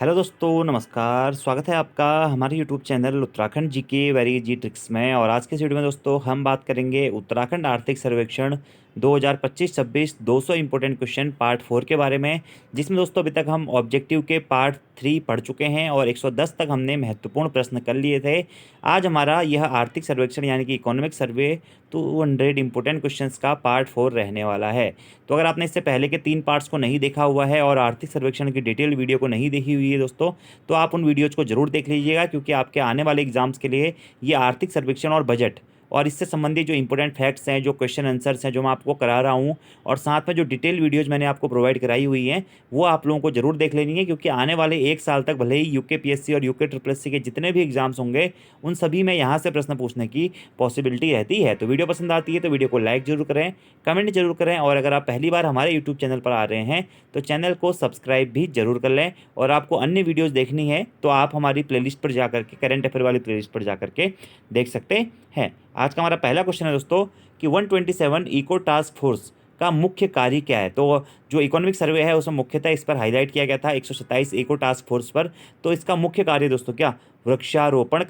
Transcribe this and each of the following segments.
Hello दोस्तों, नमस्कार। स्वागत है आपका हमारे यूट्यूब चैनल उत्तराखंड जी के वेरी जी ट्रिक्स में। और आज के इस वीडियो में दोस्तों हम बात करेंगे उत्तराखंड आर्थिक सर्वेक्षण 2025-26 200 इंपॉर्टेंट क्वेश्चन पार्ट 4 के बारे में, जिसमें दोस्तों अभी तक हम ऑब्जेक्टिव के पार्ट 3 पढ़ चुके हैं और 110 तक हमने महत्वपूर्ण प्रश्न कर लिए थे। आज हमारा यह आर्थिक सर्वेक्षण यानी कि इकोनॉमिक सर्वे 200 इंपॉर्टेंट क्वेश्चंस का पार्ट 4 रहने वाला है। तो अगर आपने इससे पहले के 3 पार्ट्स को नहीं देखा हुआ है और आर्थिक सर्वेक्षण की डिटेल वीडियो को नहीं देखी हुई है दोस्तों, तो आप उन वीडियोज़ को जरूर देख लीजिएगा, क्योंकि आपके आने वाले एग्जाम्स के लिए ये आर्थिक सर्वेक्षण और बजट और इससे संबंधित जो इंपॉर्टेंट फैक्ट्स हैं, जो क्वेश्चन आंसर्स हैं, जो मैं आपको करा रहा हूँ, और साथ में जो डिटेल वीडियोज़ मैंने आपको प्रोवाइड कराई हुई हैं, वो आप लोगों को जरूर देख लेनी है। क्योंकि आने वाले 1 साल तक भले ही यूके और यूके ट्रिपल एससी के जितने भी एग्जाम्स होंगे, उन सभी में यहाँ से प्रश्न पूछने की पॉसिबिलिटी रहती है। तो वीडियो पसंद आती है तो वीडियो को लाइक जरूर करें, कमेंट जरूर करें, और अगर आप पहली बार हमारे यूट्यूब चैनल पर आ रहे हैं तो चैनल को सब्सक्राइब भी जरूर कर लें। और आपको अन्य वीडियोज़ देखनी है तो आप हमारी प्लेलिस्ट पर जाकर के, करंट अफेयर वाली प्लेलिस्ट पर जाकर के देख सकते हैं। आज का हमारा पहला क्वेश्चन है दोस्तों कि 127 इको टास्क फोर्स का मुख्य कार्य क्या है। तो जो इकोनॉमिक सर्वे है उसमें मुख्यतः इस पर हाईलाइट किया गया था 127 इको टास्क फोर्स पर। तो इसका मुख्य कार्य दोस्तों क्या, वृक्षारोपण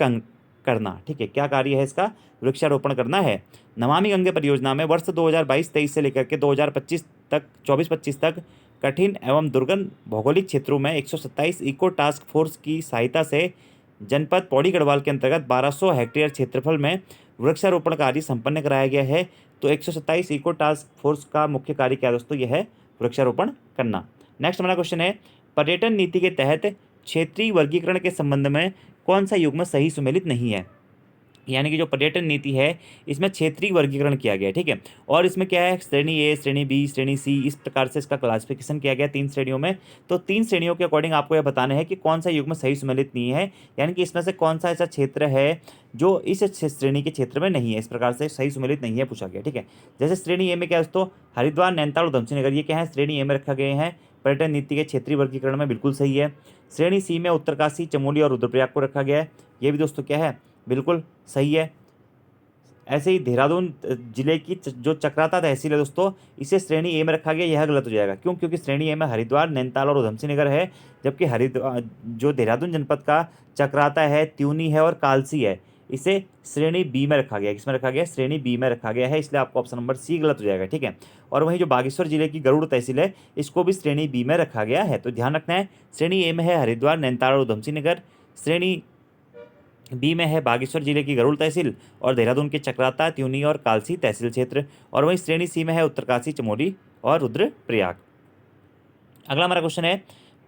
करना। ठीक है, क्या कार्य है इसका, वृक्षारोपण करना है। नमामि गंगे परियोजना में वर्ष 2022-23 से लेकर के 2025 तक 24-25 तक कठिन एवं दुर्गम भौगोलिक क्षेत्रों में 127 इको टास्क फोर्स की सहायता से जनपद पौड़ी गढ़वाल के अंतर्गत 1200 हेक्टेयर क्षेत्रफल में वृक्षारोपण कार्य संपन्न कराया गया है। तो 127 इको टास्क फोर्स का मुख्य कार्य क्या है दोस्तों, यह है वृक्षारोपण करना। नेक्स्ट हमारा क्वेश्चन है, पर्यटन नीति के तहत क्षेत्रीय वर्गीकरण के संबंध में कौन सा युग्म सही सुमेलित नहीं है। यानी कि जो पर्यटन नीति है इसमें क्षेत्रीय वर्गीकरण किया गया है। ठीक है, और इसमें क्या है, श्रेणी ए, श्रेणी बी, श्रेणी सी, इस प्रकार से इसका क्लासिफिकेशन किया गया 3 श्रेणियों में। तो 3 श्रेणियों के अकॉर्डिंग आपको यह बताना है कि कौन सा युग्म सही सुमेलित नहीं है, यानी कि इसमें से कौन सा ऐसा क्षेत्र है जो इस श्रेणी के क्षेत्र में नहीं है, इस प्रकार से सही सुमेलित नहीं है पूछा गया। ठीक है, जैसे श्रेणी ए में क्या है दोस्तों, हरिद्वार, नैनीताल, उधमसिंह नगर, ये क्या है, श्रेणी ए में रखा गए हैं। पर्यटन नीति के क्षेत्रीय वर्गीकरण में बिल्कुल सही है। श्रेणी सी में उत्तरकाशी, चमोली और रुद्रप्रयाग को रखा गया है, ये भी दोस्तों क्या है, बिल्कुल सही है। ऐसे ही देहरादून जिले की जो चक्राता तहसील है दोस्तों, इसे श्रेणी ए में रखा गया, यह गलत हो जाएगा। क्यों, क्योंकि श्रेणी ए में हरिद्वार, नैनीताल और उधमसिंह नगर है, जबकि हरिद्वार जो देहरादून जनपद का चक्राता है, त्यूनी है और कालसी है, इसे श्रेणी बी में रखा गया। किसमें रखा गया, श्रेणी बी में रखा गया है, इसलिए आपको ऑप्शन नंबर सी गलत हो जाएगा। ठीक है, और वहीं जो बागेश्वर जिले की गरुड़ तहसील है, इसको भी श्रेणी बी में रखा गया है। तो ध्यान रखना है, श्रेणी ए में है हरिद्वार, नैनीताल और उधमसिंह नगर, श्रेणी बी में है बागेश्वर जिले की गरुड़ तहसील और देहरादून के चक्राता, त्यूनी और कालसी तहसील क्षेत्र, और वहीं श्रेणी सी में है उत्तरकाशी, चमोली और रुद्रप्रयाग। अगला हमारा क्वेश्चन है,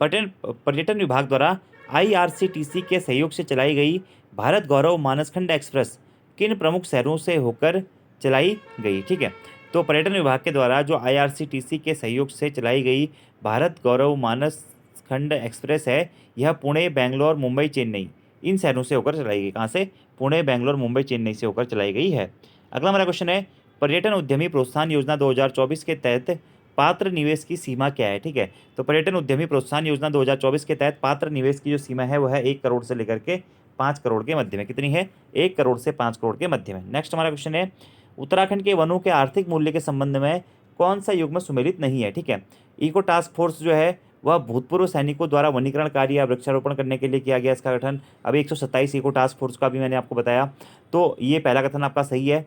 पर्यटन पर्यटन विभाग द्वारा आईआरसीटीसी के सहयोग से चलाई गई भारत गौरव मानसखंड एक्सप्रेस किन प्रमुख शहरों से होकर चलाई गई। ठीक है, तो पर्यटन विभाग के द्वारा जो आईआरसीटीसी के सहयोग से चलाई गई भारत गौरव मानसखंड एक्सप्रेस है, यह पुणे, बेंगलोर, मुंबई, चेन्नई, इन शहरों से होकर चलाई गई। कहाँ से, पुणे, बेंगलोर, मुंबई, चेन्नई से होकर चलाई गई है। अगला हमारा क्वेश्चन है, पर्यटन उद्यमी प्रोत्साहन योजना 2024 के तहत पात्र निवेश की सीमा क्या है। ठीक है, तो पर्यटन उद्यमी प्रोत्साहन योजना 2024 के तहत पात्र निवेश की जो सीमा है वह है 1 करोड़ से लेकर के 5 करोड़ के मध्य में। कितनी है, 1 करोड़ से 5 करोड़ के मध्य में। नेक्स्ट हमारा क्वेश्चन है, उत्तराखंड के वनों के आर्थिक मूल्य के संबंध में कौन सा युग्म सुमेलित नहीं है। ठीक है, इको टास्क फोर्स जो है वह भूतपूर्व सैनिकों द्वारा वनीकरण कार्य या वृक्षारोपण करने के लिए किया गया इसका गठन। अभी 127 इको टास्क फोर्स का भी मैंने आपको बताया, तो ये पहला कथन आपका सही है।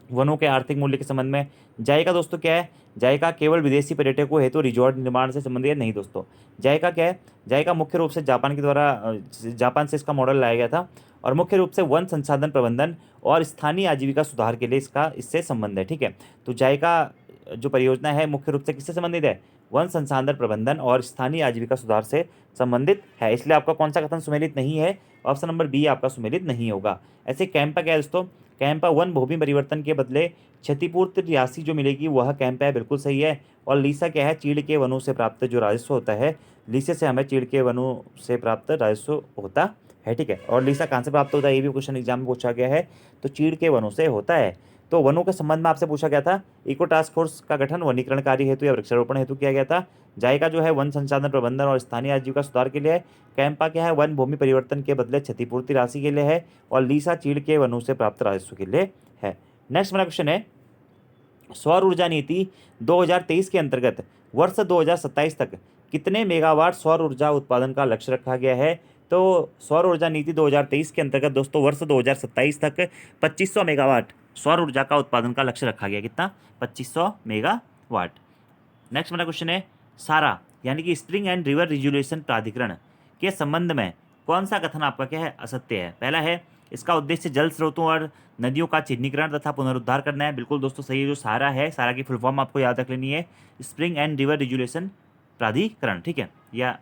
वनों के आर्थिक मूल्य के संबंध में जायका दोस्तों क्या है, जायका केवल विदेशी पर्यटकों हेतु रिजॉर्ट निर्माण से संबंधित है। नहीं दोस्तों, जायका क्या है, जायका मुख्य रूप से जापान के द्वारा जापान से इसका मॉडल लाया गया था, और मुख्य रूप से वन संसाधन प्रबंधन और स्थानीय आजीविका सुधार के लिए इससे संबंध है। ठीक है, तो जायका जो परियोजना है मुख्य रूप से किससे संबंधित है, वन संसाधन प्रबंधन और स्थानीय आजीविका सुधार से संबंधित है, इसलिए आपका कौन सा कथन सुमेलित नहीं है, ऑप्शन नंबर बी आपका सुमेलित नहीं होगा। ऐसे कैंपा क्या है दोस्तों, कैंपा वन भूमि परिवर्तन के बदले क्षतिपूर्ति राशि जो मिलेगी वह कैंपा है, बिल्कुल सही है। और लीसा क्या है, चीड़ के वनों से प्राप्त जो राजस्व होता है, लीसे से हमें चीड़ के वनों से प्राप्त राजस्व होता है। ठीक है, और लीसा कहाँ से प्राप्त होता है, ये भी क्वेश्चन एग्जाम में पूछा गया है, तो चीड़ के वनों से होता है। तो वनों के संबंध में आपसे पूछा गया था, इको टास्क फोर्स का गठन वनीकरण कार्य हेतु या वृक्षारोपण हेतु किया गया था। जायका जो है वन संसाधन प्रबंधन और स्थानीय आजीविका सुधार के लिए है। कैंपा क्या है, वन भूमि परिवर्तन के बदले क्षतिपूर्ति राशि के लिए है। और लीसा चीड़ के वनों से प्राप्त राजस्व के लिए है। नेक्स्ट मेरा क्वेश्चन है, सौर ऊर्जा नीति 2023 के अंतर्गत वर्ष 2027 तक कितने मेगावाट सौर ऊर्जा उत्पादन का लक्ष्य रखा गया है? तो सौर ऊर्जा नीति 2023 के अंतर्गत दोस्तों वर्ष 2027 तक 2500 मेगावाट सौर ऊर्जा का उत्पादन का लक्ष्य रखा गया। कितना? 2500 मेगावाट। नेक्स्ट मेरा क्वेश्चन है, सारा यानी कि स्प्रिंग एंड रिवर रिजुलेशन प्राधिकरण के संबंध में कौन सा कथन आपका क्या है? असत्य है। पहला है, इसका उद्देश्य जल स्रोतों और नदियों का चिन्हीकरण तथा पुनरुद्धार करना है। बिल्कुल दोस्तों सही है। जो सारा है, सारा की फुल फॉर्म आपको याद रख लेनी है, स्प्रिंग एंड रिवर रिजुलेशन प्राधिकरण, ठीक है, या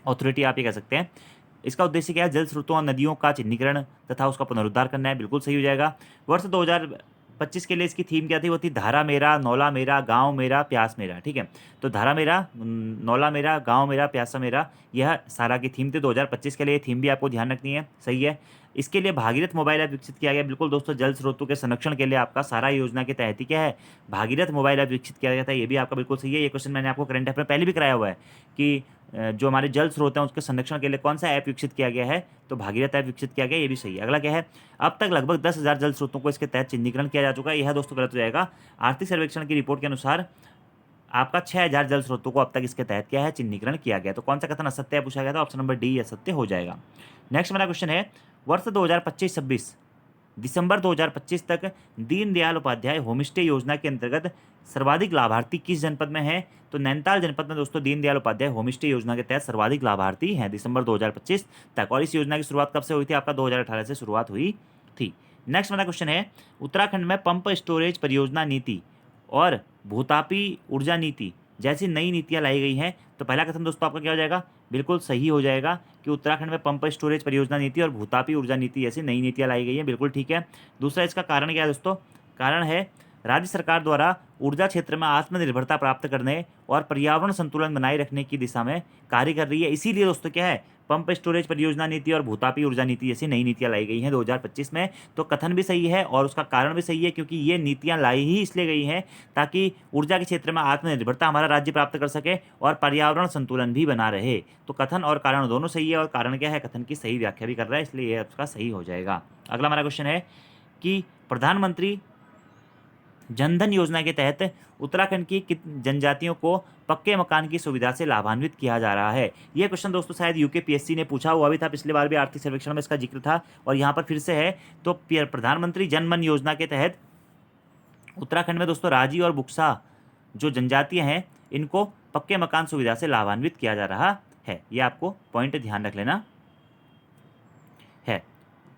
अथॉरिटी आप ये कह सकते हैं। इसका उद्देश्य क्या है? जल स्रोतों और नदियों का चिन्हीकरण तथा उसका पुनरुद्धार करना है। बिल्कुल सही हो जाएगा। वर्ष 2025 के लिए इसकी थीम क्या थी? वो थी धारा मेरा, नौला मेरा, गांव मेरा, प्यास मेरा, ठीक है। तो धारा मेरा, नौला मेरा, गांव मेरा, प्यासा मेरा, यह सारा की थीम थी 2025 के लिए। थीम भी आपको ध्यान रखनी है। सही है। इसके लिए भागीरथ मोबाइल ऐप विकसित किया गया। बिल्कुल दोस्तों, जल स्रोतों के संरक्षण के लिए आपका सारा योजना के तहत ही क्या है? भागीरथ मोबाइल ऐप विकसित किया गया था। ये भी आपका बिल्कुल सही है। ये क्वेश्चन मैंने आपको करंट अफेयर में पहले भी कराया हुआ है कि जो हमारे जल स्रोत हैं उसके संरक्षण के लिए कौन सा ऐप विकसित किया गया है? तो भागीरथ ऐप विकसित किया गया। ये भी सही है। अगला क्या है? अब तक लगभग 10,000 जल स्रोतों को इसके तहत चिन्हीकरण किया जा चुका है। यह दोस्तों गलत हो जाएगा। आर्थिक सर्वेक्षण की रिपोर्ट के अनुसार आपका 6,000 जल स्रोतों को अब तक इसके तहत क्या है? चिन्हीकरण किया गया। तो कौन सा कथन असत्य है पूछा गया था? ऑप्शन नंबर डी असत्य हो जाएगा। नेक्स्ट मेरा क्वेश्चन है, वर्ष 2025-26 दिसंबर 2025 तक दीनदयाल उपाध्याय होमस्टे योजना के अंतर्गत सर्वाधिक लाभार्थी किस जनपद में है? तो नैनीताल जनपद में दोस्तों दीनदयाल उपाध्याय होमस्टे योजना के तहत सर्वाधिक लाभार्थी हैं दिसंबर 2025 तक। और इस योजना की शुरुआत कब से हुई थी? आपका 2018 से शुरुआत हुई थी। नेक्स्ट मेरा क्वेश्चन है, उत्तराखंड में पंप स्टोरेज परियोजना नीति और भूतापी ऊर्जा नीति जैसी नई नीतियां लाई गई हैं। तो पहला कथन दोस्तों आपका क्या हो जाएगा? बिल्कुल सही हो जाएगा कि उत्तराखंड में पंप स्टोरेज परियोजना नीति और भूतापी ऊर्जा नीति जैसी नई नीतियां लाई गई हैं। बिल्कुल ठीक है। दूसरा, इसका कारण क्या है दोस्तों? कारण है, राज्य सरकार द्वारा ऊर्जा क्षेत्र में आत्मनिर्भरता प्राप्त करने और पर्यावरण संतुलन बनाए रखने की दिशा में कार्य कर रही है। इसीलिए दोस्तों क्या है? पंप स्टोरेज परियोजना नीति और भूतापी ऊर्जा नीति जैसी नई नीतियां लाई गई हैं 2025 में। तो कथन भी सही है और उसका कारण भी सही है, क्योंकि ये नीतियां लाई ही इसलिए गई हैं ताकि ऊर्जा के क्षेत्र में आत्मनिर्भरता हमारा राज्य प्राप्त कर सके और पर्यावरण संतुलन भी बना रहे। तो कथन और कारण दोनों सही है और कारण क्या है? कथन की सही व्याख्या भी कर रहा है, इसलिए ये उसका सही हो जाएगा। अगला हमारा क्वेश्चन है कि प्रधानमंत्री जनधन योजना के तहत उत्तराखंड की जनजातियों को पक्के मकान की सुविधा से लाभान्वित किया जा रहा है। यह क्वेश्चन दोस्तों शायद यूकेपीएससी ने पूछा हुआ भी था, पिछली बार भी आर्थिक सर्वेक्षण में इसका जिक्र था और यहाँ पर फिर से है। तो प्रधानमंत्री जनधन योजना के तहत उत्तराखंड में दोस्तों राजी और बुक्सा जो जनजातियां हैं इनको पक्के मकान सुविधा से लाभान्वित किया जा रहा है। ये आपको पॉइंट ध्यान रख लेना है।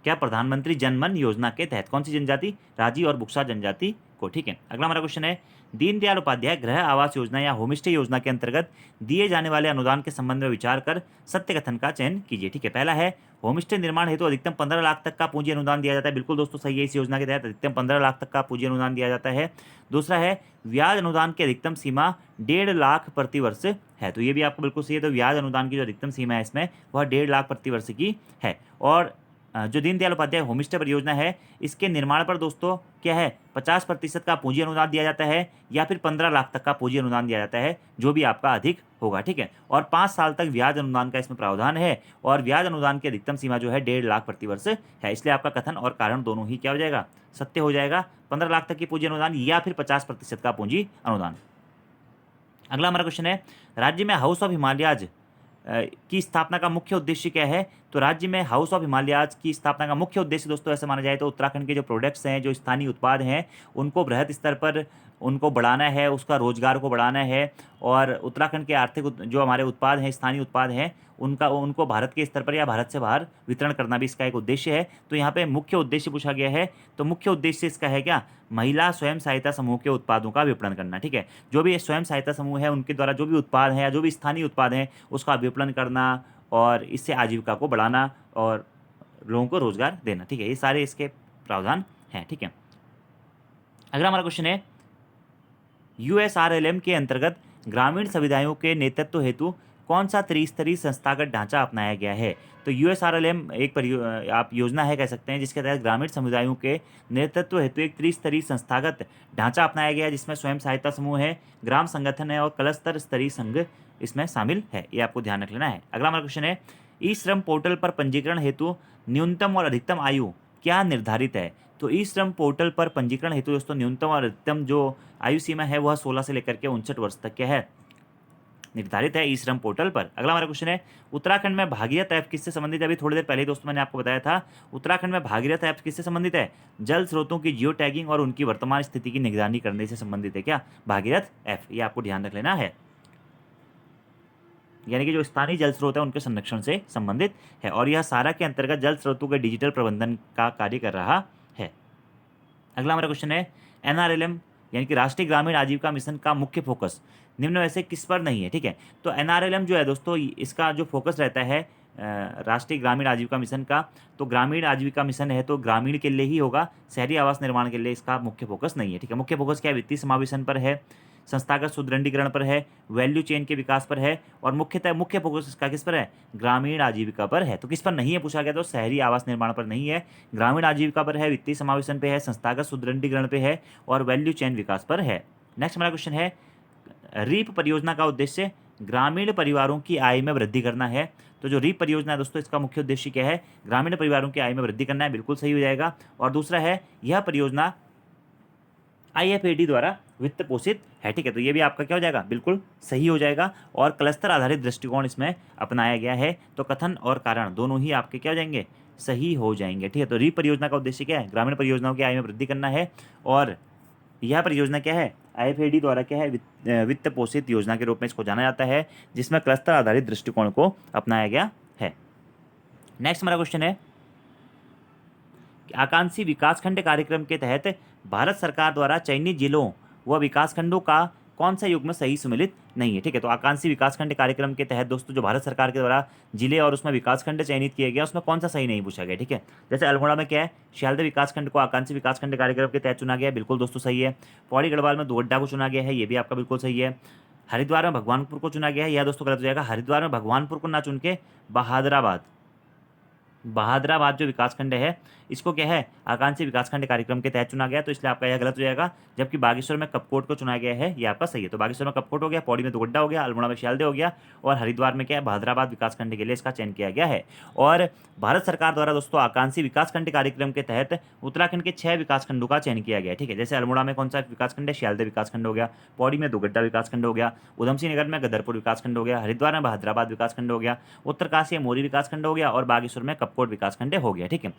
क्या? प्रधानमंत्री जनधन योजना के तहत कौन सी जनजाति? राजी और बुक्सा जनजाति को, ठीक है। अगला हमारा क्वेश्चन है, दीनदयाल उपाध्याय गृह आवास योजना या होमस्टे योजना के अंतर्गत दिए जाने वाले अनुदान के संबंध में विचार कर सत्य कथन का चयन कीजिए। ठीक है। पहला है, होमस्टे निर्माण हेतु अधिकतम 15 लाख तक का पूंजी अनुदान दिया जाता है। बिल्कुल दोस्तों सही है। इस योजना के तहत अधिकतम 15 लाख तक का पूंजी अनुदान दिया जाता है। दूसरा है, ब्याज अनुदान की अधिकतम सीमा 1.5 लाख प्रति वर्ष है। तो ये भी आपको बिल्कुल सही है। तो ब्याज अनुदान की जो अधिकतम सीमा है इसमें वह 1.5 लाख प्रति वर्ष की है। और जो दीनदयाल उपाध्याय होमस्टे परियोजना है इसके निर्माण पर दोस्तों क्या है, 50% का पूंजी अनुदान दिया जाता है या फिर 15 लाख तक का पूंजी अनुदान दिया जाता है, जो भी आपका अधिक होगा। ठीक है। और 5 साल तक ब्याज अनुदान का इसमें प्रावधान है और ब्याज अनुदान की अधिकतम सीमा जो है 1.5 लाख प्रति वर्ष है। इसलिए आपका कथन और कारण दोनों ही क्या हो जाएगा? सत्य हो जाएगा। 15 लाख तक की पूंजी अनुदान या फिर 50% का पूंजी अनुदान। अगला हमारा क्वेश्चन है, राज्य में हाउस ऑफ हिमालयाज की स्थापना का मुख्य उद्देश्य क्या है? तो राज्य में हाउस ऑफ हिमालयाज की स्थापना का मुख्य उद्देश्य दोस्तों ऐसे माना जाए तो उत्तराखंड के जो प्रोडक्ट्स हैं, जो स्थानीय उत्पाद हैं, उनको बृहद स्तर पर उनको बढ़ाना है, उसका रोजगार को बढ़ाना है और उत्तराखंड के आर्थिक जो हमारे उत्पाद हैं, स्थानीय उत्पाद हैं, उनको भारत के स्तर पर या भारत से बाहर वितरण करना भी इसका एक उद्देश्य है। तो यहाँ पे मुख्य उद्देश्य पूछा गया है, तो मुख्य उद्देश्य इसका है क्या? महिला स्वयं सहायता समूह के उत्पादों का विपणन करना। ठीक है। जो भी स्वयं सहायता समूह है उनके द्वारा जो भी उत्पाद हैं या जो भी स्थानीय उत्पाद हैं उसका विपणन करना और इससे आजीविका को बढ़ाना और लोगों को रोजगार देना। ठीक है। ये सारे इसके प्रावधान हैं। ठीक है। अगला हमारा क्वेश्चन है, यूएसआरएलएम के अंतर्गत ग्रामीण समुदायों के नेतृत्व हेतु कौन सा त्रिस्तरीय संस्थागत ढांचा अपनाया गया है? तो यूएसआरएलएम एक आप योजना है कह सकते हैं जिसके तहत ग्रामीण समुदायों के नेतृत्व हेतु एक त्रिस्तरीय संस्थागत ढांचा अपनाया गया है, जिसमें स्वयं सहायता समूह है, ग्राम संगठन है और क्लस्टर स्तरीय संघ इसमें शामिल है। ये आपको ध्यान रख लेना है। अगला हमारा क्वेश्चन है, ई श्रम पोर्टल पर पंजीकरण हेतु न्यूनतम और अधिकतम आयु क्या निर्धारित है? तो ई श्रम पोर्टल पर पंजीकरण हेतु दोस्तों न्यूनतम और अधिकतम जो आयु सीमा है वह 16 से लेकर के 59 वर्ष तक के है। निर्धारित है ई श्रम पोर्टल पर। अगला हमारा क्वेश्चन है, उत्तराखंड में भागीरथ ऐप किससे संबंधित है? अभी थोड़ी देर पहले ही दोस्तों मैंने आपको बताया था, उत्तराखंड में भागीरथ ऐप किससे संबंधित है? जल स्रोतों की जियो टैगिंग और उनकी वर्तमान स्थिति की निगरानी करने से संबंधित है क्या भागीरथ ऐप? ये आपको ध्यान रख लेना है, यानी कि जो स्थानीय जल स्रोत है उनके संरक्षण से संबंधित है, और यह सारा के अंतर्गत जल स्रोतों के डिजिटल प्रबंधन का कार्य कर रहा है। अगला हमारा क्वेश्चन है, एनआरएलएम यानी कि राष्ट्रीय ग्रामीण आजीविका मिशन का मुख्य फोकस निम्न में से किस पर नहीं है? ठीक है, तो एनआरएलएम जो है दोस्तों, इसका जो फोकस रहता है राष्ट्रीय ग्रामीण आजीविका मिशन का, तो ग्रामीण आजीविका मिशन है तो ग्रामीण के लिए ही होगा, शहरी आवास निर्माण के लिए इसका मुख्य फोकस नहीं है। ठीक है, मुख्य फोकस क्या है? वित्तीय समावेशन पर है, संस्थागत सुदृढ़ीकरण पर है, वैल्यू चेन के विकास पर है, और मुख्यतः मुख्य फोकस इसका किस पर है? ग्रामीण आजीविका पर है। तो किस पर नहीं है पूछा गया, तो शहरी आवास निर्माण पर नहीं है, ग्रामीण आजीविका पर है, वित्तीय समावेशन पे है, संस्थागत सुदृढ़ीकरण पे है, और वैल्यू चेन विकास पर है। नेक्स्ट हमारा क्वेश्चन है, रीप परियोजना का उद्देश्य ग्रामीण परिवारों की आय में वृद्धि करना है। तो जो रीप परियोजना है दोस्तों, इसका मुख्य उद्देश्य क्या है? ग्रामीण परिवारों की आय में वृद्धि करना है, बिल्कुल सही हो जाएगा। और दूसरा है, यह परियोजना IFAD द्वारा वित्त पोषित है। ठीक है, तो ये भी आपका क्या हो जाएगा? बिल्कुल सही हो जाएगा। और क्लस्टर आधारित दृष्टिकोण इसमें अपनाया गया है, तो कथन और कारण दोनों ही आपके क्या हो जाएंगे? सही हो जाएंगे। ठीक है, तो रीप परियोजना का उद्देश्य क्या है? ग्रामीण परियोजनाओं की आय में वृद्धि करना है, और यह परियोजना क्या है? IFAD द्वारा क्या है? वित्त पोषित योजना के रूप में इसको जाना जाता है, जिसमें क्लस्टर आधारित दृष्टिकोण को अपनाया गया है। नेक्स्ट हमारा क्वेश्चन है, आकांक्षी विकासखंड कार्यक्रम के तहत भारत सरकार द्वारा चयनित जिलों व विकासखंडों का कौन सा युग्म सही सम्मिलित नहीं है? ठीक है, तो आकांक्षी विकासखंड कार्यक्रम के तहत दोस्तों जो भारत सरकार के द्वारा जिले और उसमें विकासखंड चयनित किए गए, उसमें कौन सा सही नहीं पूछा गया? ठीक है, जैसे अल्मोड़ा में क्या है? शियालदह विकासखंड को आकांक्षी विकासखंड कार्यक्रम के तहत चुना गया है, बिल्कुल दोस्तों सही है। पौड़ी गढ़वाल में दोड्डा को चुना गया है, ये भी आपका बिल्कुल सही है। हरिद्वार में भगवानपुर को चुना गया है, यह दोस्तों गलत हो जाएगा। हरिद्वार में भगवानपुर को ना चुन के बहादराबाद जो विकासखंड है, इसको क्या है? आकांक्षी विकासखंड कार्यक्रम के तहत चुना गया, तो इसलिए आपका यह गलत हो जाएगा। जबकि बागेश्वर में कपकोट को चुना गया है, ये आपका सही है। तो बागेश्वर में कपकोट हो गया, पौड़ी में दोड्डा हो गया, अल्मोड़ा में शियालदह हो गया, और हरिद्वार में क्या है? बहादराबाद विकासखंड के लिए इसका चयन किया गया है। और भारत सरकार द्वारा दोस्तों आकांक्षी विकासखंड कार्यक्रम के तहत उत्तराखंड के 6 विकासखंडों का चयन किया गया है। ठीक है, जैसे अल्मोड़ा में कौन सा विकासखंड है? शियालदह विकासखंड हो गया, पौड़ी में दोड्डा विकासखंड हो गया, उधम सिंह नगर में गदरपुर विकासखंड हो गया, हरिद्वार में बहादराबाद विकासखंड हो गया, उत्तरकाशी मोरी विकासखंड हो गया, और बागेश्वर में कपकोट विकासखंड हो गया। ठीक है,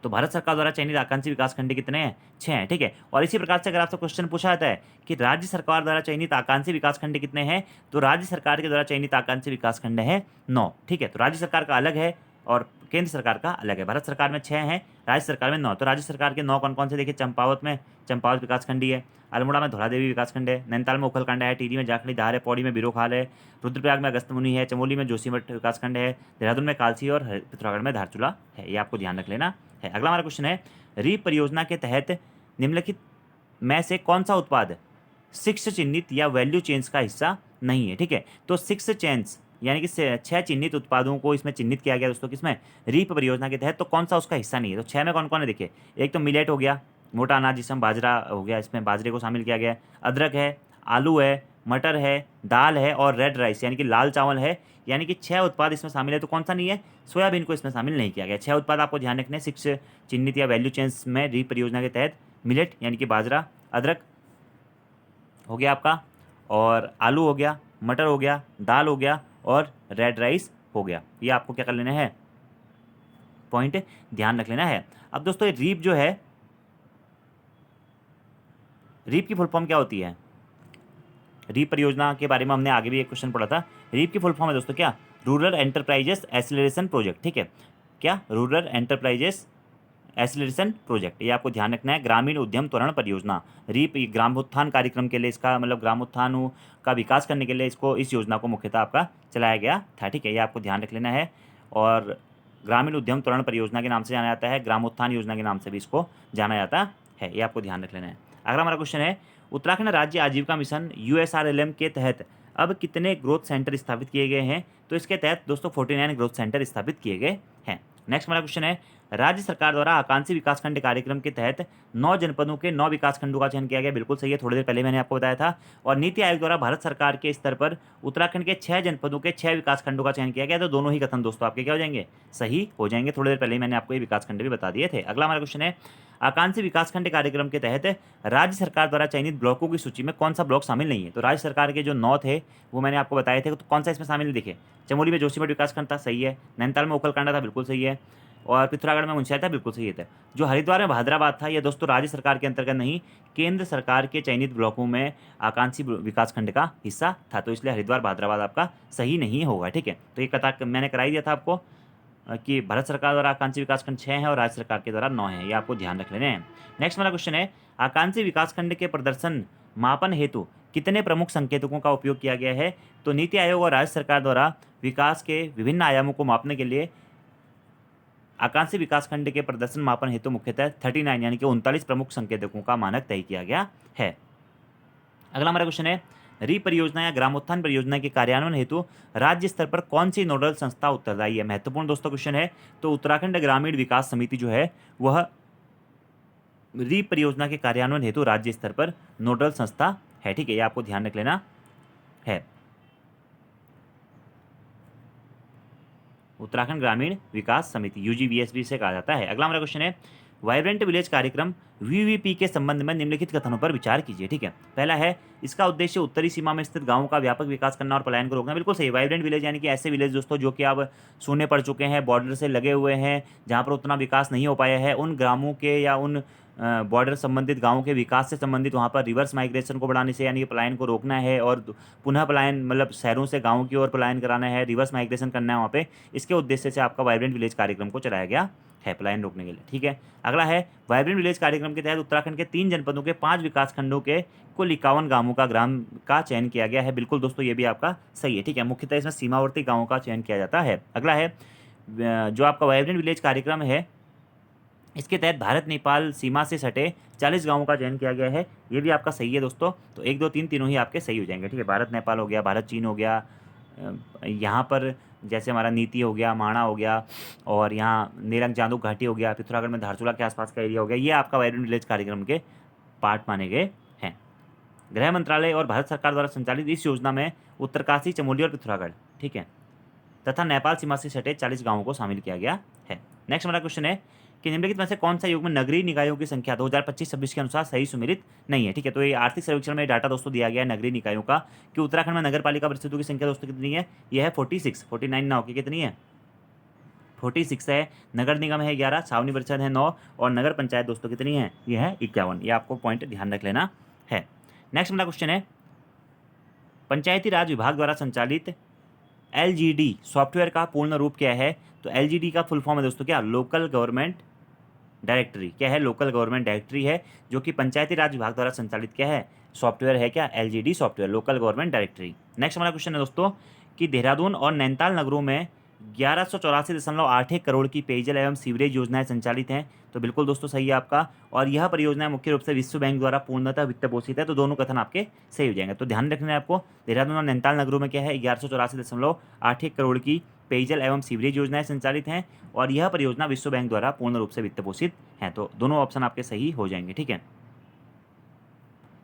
तो भारत सरकार द्वारा चयनित आकांक्षी विकासखंड कितने हैं? 6 हैं। ठीक है, और इसी प्रकार से अगर आपसे क्वेश्चन पूछा जाता है कि राज्य सरकार द्वारा चयनित आकांक्षी विकासखंड कितने हैं, तो राज्य सरकार के द्वारा चयनित आकांक्षी विकासखंड है 9। ठीक है, तो राज्य सरकार का अलग है और केंद्र सरकार का अलग है। भारत सरकार में 6 हैं, राज्य सरकार में 9। तो राज्य सरकार के 9 कौन कौन से? देखिए, चंपावत में चंपावत विकासखंड ही है, अल्मोड़ा में धौलादेवी विकासखंड है, नैनीताल में उखलकांडा है, टिहरी में जाखड़ी धार है, पौड़ी में बिरोखाल है, रुद्रप्रयाग में अगस्त्यमुनि है, चमोली में जोशीमठ विकासखंड है, देहरादून में कालसी और पिथौरागढ़ में धारचूला है। ये आपको ध्यान रख लेना है। अगला हमारा क्वेश्चन है, रीप परियोजना के तहत निम्नलिखित में से कौन सा उत्पाद 6 चिन्हित या वैल्यू चेन्स का हिस्सा नहीं है? ठीक है, तो 6 चेन्स यानी कि 6 चिन्हित उत्पादों को इसमें चिन्हित किया गया दोस्तों, किसमें? रीप परियोजना के तहत। तो कौन सा उसका हिस्सा नहीं है? तो 6 में कौन कौन है? देखिए, एक तो मिलेट हो गया, मोटा अनाज जिसमें बाजरा हो गया, इसमें बाजरे को शामिल किया गया है, अदरक है, आलू है, मटर है, दाल है, और रेड राइस यानी कि लाल चावल है। यानी कि 6 उत्पाद इसमें शामिल है, तो कौन सा नहीं है? सोयाबीन को इसमें शामिल नहीं किया गया। 6 उत्पाद आपको ध्यान रखने, 6 चिन्हित या वैल्यू चेन्स में रीप परियोजना के तहत मिलेट यानी कि बाजरा, अदरक हो गया आपका, और आलू हो गया, मटर हो गया, दाल हो गया, और रेड राइस हो गया। ये आपको क्या कर लेना है? पॉइंट ध्यान रख लेना है। अब दोस्तों ये रीप जो है, रीप की फुल फॉर्म क्या होती है? रीप परियोजना के बारे में हमने आगे भी एक क्वेश्चन पढ़ा था। रीप की फुल फॉर्म है दोस्तों क्या? Rural enterprises acceleration project. ठीक है, क्या? रूरल एंटरप्राइजेस एक्सीलरेशन प्रोजेक्ट, ये आपको ध्यान रखना है। ग्रामीण उद्यम त्वरण परियोजना, रीप ग्रामोत्थान कार्यक्रम के लिए इसका मतलब ग्रामोत्थान का विकास करने के लिए इसको, इस योजना को मुख्यतः आपका चलाया गया था। ठीक है, ये आपको ध्यान रख लेना है। और ग्रामीण उद्यम त्वरण परियोजना के नाम से जाना जाता है, ग्रामोत्थान योजना के नाम से भी इसको जाना जाता है, ये आपको ध्यान रख लेना है। अगला हमारा क्वेश्चन है, उत्तराखंड राज्य आजीविका मिशन USRLM के तहत अब कितने ग्रोथ सेंटर स्थापित किए गए हैं? तो इसके तहत दोस्तों 49 ग्रोथ सेंटर स्थापित किए गए हैं। नेक्स्ट हमारा क्वेश्चन है, राज्य सरकार द्वारा आकांक्षी विकासखंड कार्यक्रम के तहत 9 जनपदों के 9 विकासखंडों का चयन किया गया। बिल्कुल सही है, थोड़ी देर पहले मैंने आपको बताया था। और नीति आयोग द्वारा भारत सरकार के स्तर पर उत्तराखंड के 6 जनपदों के 6 विकासखंडों का चयन किया गया। तो दोनों ही कथन दोस्तों आपके क्या हो जाएंगे, सही हो जाएंगे। थोड़ी देर पहले ही मैंने आपको ये विकासखंड भी बता दिए थे। अगला हमारा क्वेश्चन है, आकांक्षी विकासखंड कार्यक्रम के तहत राज्य सरकार द्वारा चयनित ब्लॉकों की सूची में कौन सा ब्लॉक शामिल नहीं है। तो राज्य सरकार के जो 9 थे वो मैंने आपको बताए थे, तो कौन सा इसमें शामिल नहीं दिखे। चमोली में जोशीमठ विकासखंड था, सही है। नैनीताल में ओखलकांडा था, बिल्कुल सही है। और पिथौरागढ़ में मुंशिया था, बिल्कुल सही था। जो हरिद्वार में भादराबाद था, यह दोस्तों राज्य सरकार के अंतर्गत नहीं, केंद्र सरकार के चयनित ब्लॉकों में आकांक्षी विकासखंड का हिस्सा था, तो इसलिए हरिद्वार भादराबाद आपका सही नहीं होगा। ठीक है, तो ये कथा मैंने कराई दिया था आपको कि भारत सरकार द्वारा आकांक्षी विकासखंड 6 है और राज्य सरकार के द्वारा 9 है, ये आपको ध्यान रख लेने हैं। नेक्स्ट हमारा क्वेश्चन है, आकांक्षी विकासखंड के प्रदर्शन मापन हेतु कितने प्रमुख संकेतकों का उपयोग किया गया है। तो नीति आयोग और राज्य सरकार द्वारा विकास के विभिन्न आयामों को मापने के लिए आकांक्षी विकासखंड के प्रदर्शन मापन हेतु मुख्यतः 39 यानी कि 39 प्रमुख संकेतकों का मानक तय किया गया है। अगला हमारा क्वेश्चन है, परियोजना या ग्रामोत्थान परियोजना के कार्यान्वयन हेतु राज्य स्तर पर कौन सी नोडल संस्था उत्तरदायी है। महत्वपूर्ण दोस्तों क्वेश्चन है। तो उत्तराखंड ग्रामीण विकास समिति जो है वह परियोजना के कार्यान्वयन हेतु राज्य स्तर पर नोडल संस्था है। ठीक है, ये आपको ध्यान रख लेना है। उत्तराखंड ग्रामीण विकास समिति UGVSB से कहा जाता है। अगला हमारा क्वेश्चन है, वाइब्रेंट विलेज कार्यक्रम VVP के संबंध में निम्नलिखित कथनों पर विचार कीजिए। ठीक है, पहला है, इसका उद्देश्य उत्तरी सीमा में स्थित गांवों का व्यापक विकास करना और पलायन को रोकना। बिल्कुल सही। वाइब्रेंट विलेज यानी कि ऐसे विलेज दोस्तों जो कि अब शून्य पड़ चुके हैं, बॉर्डर से लगे हुए हैं, जहां पर उतना विकास नहीं हो पाया है, उन ग्रामों के या उन बॉर्डर संबंधित गांवों के विकास से संबंधित वहाँ पर रिवर्स माइग्रेशन को बढ़ाने से यानी कि पलायन को रोकना है और पुनः पलायन मतलब शहरों से गाँवों की ओर पलायन कराना है, रिवर्स माइग्रेशन करना है वहाँ पे। इसके उद्देश्य से आपका वाइब्रेंट विलेज कार्यक्रम को चलाया गया है पलायन रोकने के लिए। ठीक है, अगला है, वाइब्रेंट विलेज कार्यक्रम के तहत उत्तराखंड के 3 जनपदों के 5 विकासखंडों के कुल 51 गांवों का ग्राम का चयन किया गया है। बिल्कुल दोस्तों, ये भी आपका सही है। ठीक है, मुख्यतः इसमें सीमावर्ती गांवों का चयन किया जाता है। अगला है, जो आपका वाइब्रेंट विलेज कार्यक्रम है इसके तहत भारत नेपाल सीमा से सटे 40 गांवों का चयन किया गया है। ये भी आपका सही है दोस्तों। तो 1 2 3 तीनों ही आपके सही हो जाएंगे। ठीक है, भारत नेपाल हो गया, भारत चीन हो गया, यहाँ पर जैसे हमारा नीति हो गया, माणा हो गया, और यहाँ नेरंग जांदुक घाटी हो गया, पिथौरागढ़ में धारचूला के आसपास का एरिया हो गया, ये आपका वाइब्रेंट विलेज कार्यक्रम के पार्ट माने गए हैं। गृह मंत्रालय और भारत सरकार द्वारा संचालित इस योजना में उत्तरकाशी, चमोली और पिथौरागढ़, ठीक है, तथा नेपाल सीमा से सटे 40 गांवों को शामिल किया गया है। नेक्स्ट हमारा क्वेश्चन है कि निम्नलिखित में से कौन सा युग में नगरीय निकायों की संख्या 2025-26 के अनुसार सही सुमेलित नहीं है। ठीक है, तो ये आर्थिक सर्वेक्षण में डाटा दोस्तों दिया गया है नगरीय निकायों का कि उत्तराखंड में नगर पालिका परिषदों की संख्या दोस्तों कितनी है। यह है 46, 49 ना होकर कितनी है 46 है। नगर निगम है 11, छावनी परिषद है 9 और नगर पंचायत दोस्तों कितनी है, यह है 51। ये आपको पॉइंट ध्यान रख लेना है। नेक्स्ट हमारा क्वेश्चन है, पंचायती राज विभाग द्वारा संचालित LGD सॉफ्टवेयर का पूर्ण रूप क्या है। तो LGD का फुल फॉर्म है दोस्तों क्या, लोकल गवर्नमेंट डायरेक्टरी। क्या है, लोकल गवर्नमेंट डायरेक्टरी है, जो कि पंचायती राज विभाग द्वारा संचालित क्या है, सॉफ्टवेयर है क्या, LGD software, local government directory. Next हमारा क्वेश्चन है दोस्तों कि देहरादून और नैनीताल नगरों में 1184.81 करोड़ की पेयजल एवं सीवरेज योजनाएं संचालित हैं। तो बिल्कुल दोस्तों सही है आपका, और यह परियोजना मुख्य रूप से विश्व बैंक द्वारा पूर्णतः वित्त पोषित है। तो दोनों कथन आपके सही हो जाएंगे। तो ध्यान रखना है आपको, देहरादून और नैनीताल नगरों में क्या है, 1184.81 करोड़ की पेयजल एवं सीवरेज योजनाएं संचालित हैं, और यह परियोजना विश्व बैंक द्वारा पूर्ण रूप से वित्त पोषित है। तो दोनों ऑप्शन आपके सही हो जाएंगे। ठीक है,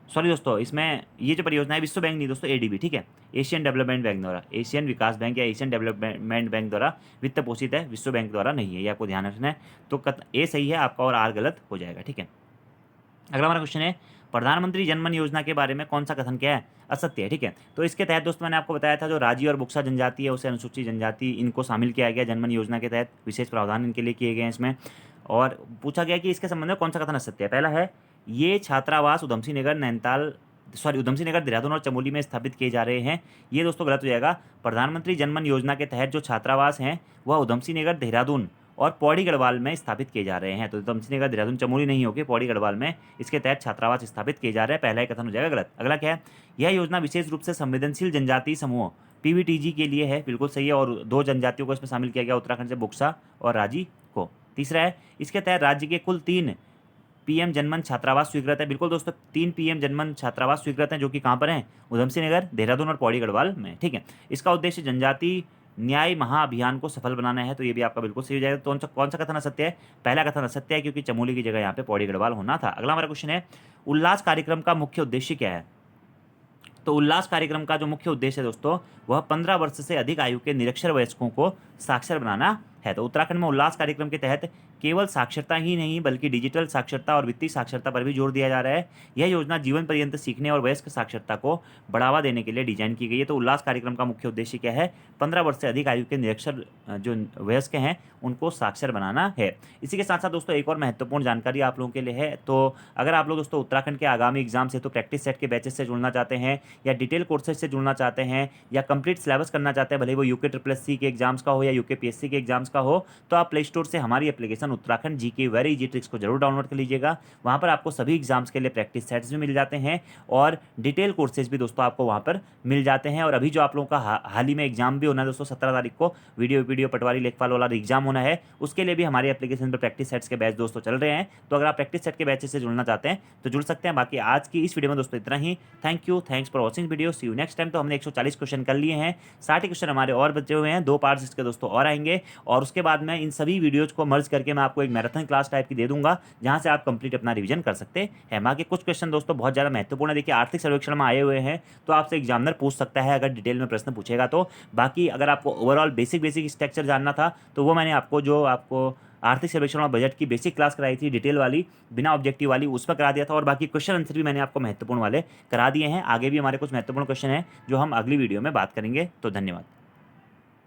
सॉरी दोस्तों, इसमें ये जो परियोजना है विश्व बैंक नहीं दोस्तों, ADB, ठीक है, एशियन डेवलपमेंट बैंक द्वारा, एशियन विकास बैंक या एशियन डेवलपमेंट बैंक द्वारा वित्त पोषित है, विश्व बैंक द्वारा नहीं है। ये आपको ध्यान रखना है। तो A सही है आपका और R गलत हो जाएगा। ठीक है, अगला हमारा क्वेश्चन है, प्रधानमंत्री जनमन योजना के बारे में कौन सा कथन क्या है, असत्य है। ठीक है, तो इसके तहत दोस्तों मैंने आपको बताया था जो राजी और बुक्सा जनजाति है उसे अनुसूचित जनजाति इनको शामिल किया गया जनमन योजना के तहत, विशेष प्रावधान इनके लिए किए गए हैं इसमें। और पूछा गया कि इसके संबंध में कौन सा कथन असत्य है। पहला है, ये छात्रावास उधमसिंह नगर, देहरादून और चमोली में स्थापित किए जा रहे हैं। ये दोस्तों गलत हो जाएगा। प्रधानमंत्री जनमन योजना के तहत जो छात्रावास हैं वह उधमसिंह नगर, देहरादून और पौड़ी गढ़वाल में स्थापित किए जा रहे हैं। तो उधमसिंह नगर, देहरादून, चमोली नहीं होकर पौड़ी गढ़वाल में इसके तहत छात्रावास स्थापित किए जा रहे हैं। पहला ही कथन हो जाएगा गलत। अगला क्या है, यह योजना विशेष रूप से संवेदनशील जनजातीय समूह PVTG के लिए है। बिल्कुल सही है, और 2 जनजातियों को इसमें शामिल किया गया, उत्तराखंड से बुक्सा और राजी को। तीसरा है, इसके तहत राज्य के कुल 3 PM जनमन छात्रावास स्वीकृत है। बिल्कुल दोस्तों 3 PM जनमन छात्रावास स्वीकृत हैं, जो कि कहाँ पर हैं, उधमसिंह नगर, देहरादून और पौड़ी गढ़वाल में। ठीक है, इसका उद्देश्य जनजाति न्याय महाअभियान को सफल बनाना है, तो ये भी आपका बिल्कुल सही हो जाएगा। कौन सा कथन असत्य है? पहला कथन असत्य है, क्योंकि चमोली की जगह यहाँ पे पौड़ी गढ़वाल होना था। अगला हमारा क्वेश्चन है, उल्लास कार्यक्रम का मुख्य उद्देश्य क्या है? तो उल्लास कार्यक्रम का जो मुख्य उद्देश्य है दोस्तों, वह 15 वर्ष से अधिक आयु के निरक्षर वयस्कों को साक्षर बनाना है। तो उत्तराखंड में उल्लास कार्यक्रम के तहत केवल साक्षरता ही नहीं बल्कि डिजिटल साक्षरता और वित्तीय साक्षरता पर भी जोर दिया जा रहा है। यह योजना जीवन पर्यंत सीखने और वयस्क साक्षरता को बढ़ावा देने के लिए डिजाइन की गई है। तो उल्लास कार्यक्रम का मुख्य उद्देश्य क्या है? 15 वर्ष से अधिक आयु के निरक्षर जो वयस्क हैं उनको साक्षर बनाना है। इसी के साथ साथ दोस्तों एक और महत्वपूर्ण जानकारी आप लोगों के लिए है। तो अगर आप लोग दोस्तों उत्तराखंड के आगामी एग्जाम से तो प्रैक्टिस सेट के बैचेस से जुड़ना चाहते हैं, या डिटेल कोर्सेज से जुड़ना चाहते हैं, या कंप्लीट सिलेबस करना चाहते हैं, भले वो यूके SSC के एग्जाम्स का हो या यूके PSC के एग्जाम्स का हो, तो आप प्ले स्टोर से हमारी application Uttarakhand GK very easy tricks को जरूर डाउनलोड कर लीजिएगा। वहाँ पर आपको सभी एग्जाम्स के लिए प्रैक्टिस सेट्स भी मिल जाते हैं और डिटेल कोर्सेज भी दोस्तों आपको वहाँ पर मिल जाते हैं। और अभी जो आप लोगों का हाल ही में एग्जाम भी होना है दोस्तों, 17 तारीख को वीडियो पटवारी लेखपाल वाला एग्जाम होना है, उसके लिए भी हमारी एप्लीकेशन पर प्रैक्टिस सेट्स के बैच दोस्तों चल रहे हैं। तो अगर आप प्रैक्टिस सेट के बैचेस से जुड़ना चाहते हैं तो जुड़ सकते हैं। बाकी आज की इस वीडियो में दोस्तों इतना ही। Thanks for watching video. See you next time. तो हमने 140 क्वेश्चन कर लिए हैं, 60 क्वेश्चन हमारे और बचे हुए हैं, 2 पार्ट्स इसके दोस्तों और आएंगे, और उसके बाद में इन सभी वीडियोज को मर्ज करके मैं आपको एक मैराथन क्लास टाइप की दे दूंगा, जहां से आप कंप्लीट अपना रिवीजन कर सकते हैं। बाकी कुछ क्वेश्चन दोस्तों बहुत ज़्यादा महत्वपूर्ण है। देखिए आर्थिक सर्वेक्षण में आए हुए हैं, तो आपसे एग्जामिनर पूछ सकता है अगर डिटेल में प्रश्न पूछेगा तो। बाकी अगर आपको ओवरऑल बेसिक स्ट्रक्चर जानना था तो वो मैंने आपको आर्थिक सर्वेक्षण और बजट की बेसिक क्लास कराई थी, डिटेल वाली, बिना ऑब्जेक्टिव वाली, उसमें करा दिया था। और बाकी क्वेश्चन आंसर भी मैंने आपको महत्वपूर्ण वाले करा दिए हैं। आगे भी हमारे कुछ महत्वपूर्ण क्वेश्चन हैं जो हम अगली वीडियो में बात करेंगे। तो धन्यवाद।